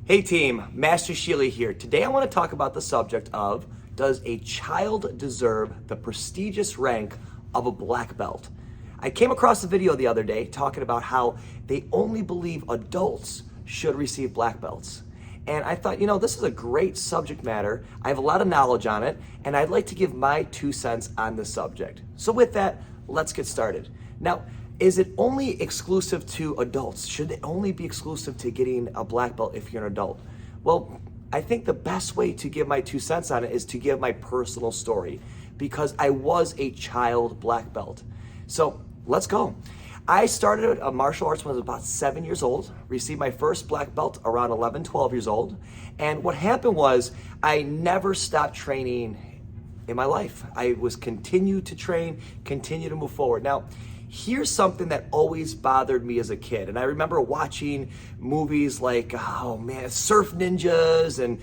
Hey team, Master Schiele here. Today I want to talk about the subject of, does a child deserve the prestigious rank of a black belt? I came across a video the other day talking about how they only believe adults should receive black belts. And I thought, this is a great subject matter. I have a lot of knowledge on it, and I'd like to give my 2 cents on the subject. So with that, let's get started. Now, is it only exclusive to adults? Should it only be exclusive to getting a black belt if you're an adult? Well, I think the best way to give my 2 cents on it is to give my personal story, because I was a child black belt. So let's go. I started martial arts when I was about 7 years old, received my first black belt around 11, 12 years old. And what happened was I never stopped training in my life. I was continue to train, continue to move forward. Now, here's something that always bothered me as a kid. And I remember watching movies like, Surf Ninjas and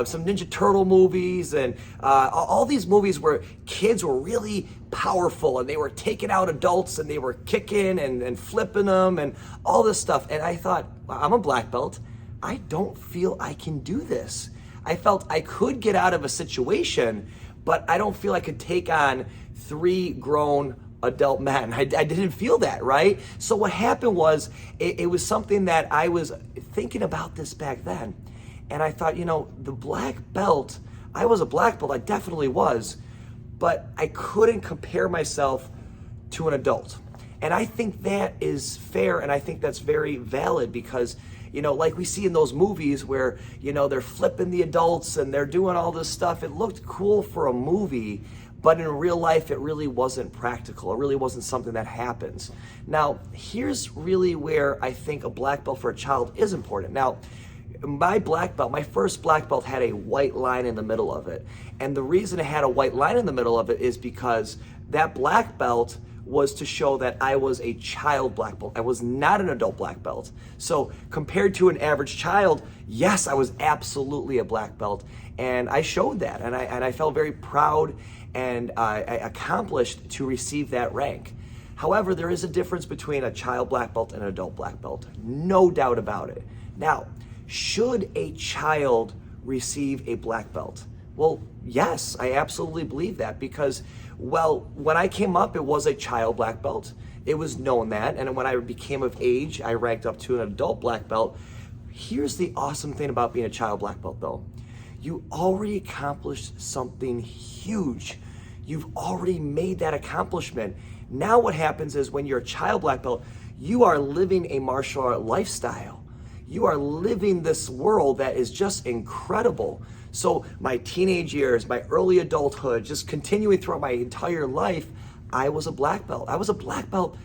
some Ninja Turtle movies and all these movies where kids were really powerful and they were taking out adults and they were kicking and flipping them and all this stuff. And I thought, wow, I'm a black belt. I don't feel I can do this. I felt I could get out of a situation, but I don't feel I could take on 3 grown adult men. I didn't feel that, right? So what happened was, it was something that I was thinking about this back then. And I thought, the black belt, I was a black belt, I definitely was, but I couldn't compare myself to an adult. And I think that is fair, and I think that's very valid because, like we see in those movies where, they're flipping the adults and they're doing all this stuff. It looked cool for a movie, but in real life, it really wasn't practical. It really wasn't something that happens. Now, here's really where I think a black belt for a child is important. Now, my black belt, my first black belt had a white line in the middle of it. And the reason it had a white line in the middle of it is because that black belt was to show that I was a child black belt. I was not an adult black belt. So compared to an average child, yes, I was absolutely a black belt. And I showed that, and I felt very proud and I accomplished to receive that rank. However, there is a difference between a child black belt and an adult black belt. No doubt about it. Now, should a child receive a black belt? Well, yes, I absolutely believe that because, when I came up, it was a child black belt. It was known that. And when I became of age, I ranked up to an adult black belt. Here's the awesome thing about being a child black belt, though. You already accomplished something huge. You've already made that accomplishment. Now what happens is when you're a child black belt, you are living a martial art lifestyle. You are living this world that is just incredible. So my teenage years, my early adulthood, just continuing throughout my entire life, I was a black belt. I was a black belt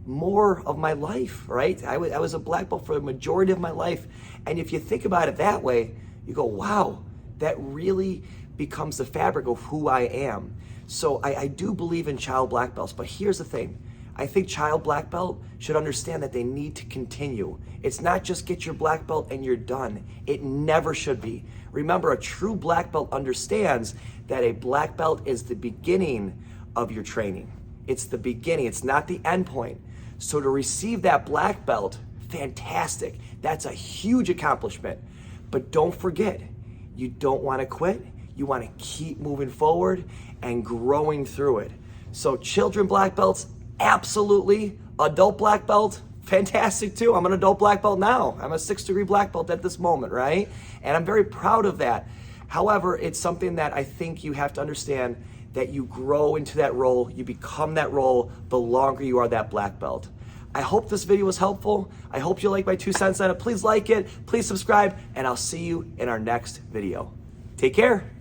more of my life, right? I was a black belt for the majority of my life. And if you think about it that way, you go, wow, that really becomes the fabric of who I am. So I do believe in child black belts, but here's the thing. I think child black belt should understand that they need to continue. It's not just get your black belt and you're done. It never should be. Remember, a true black belt understands that a black belt is the beginning of your training. It's the beginning, it's not the end point. So to receive that black belt, fantastic. That's a huge accomplishment. But don't forget, you don't want to quit. You want to keep moving forward and growing through it. So children black belts, absolutely. Adult black belt, fantastic too. I'm an adult black belt now. I'm a 6th degree black belt at this moment, right? And I'm very proud of that. However, it's something that I think you have to understand that you grow into that role, you become that role the longer you are that black belt. I hope this video was helpful. I hope you like my 2 cents on it. Please like it, please subscribe, and I'll see you in our next video. Take care.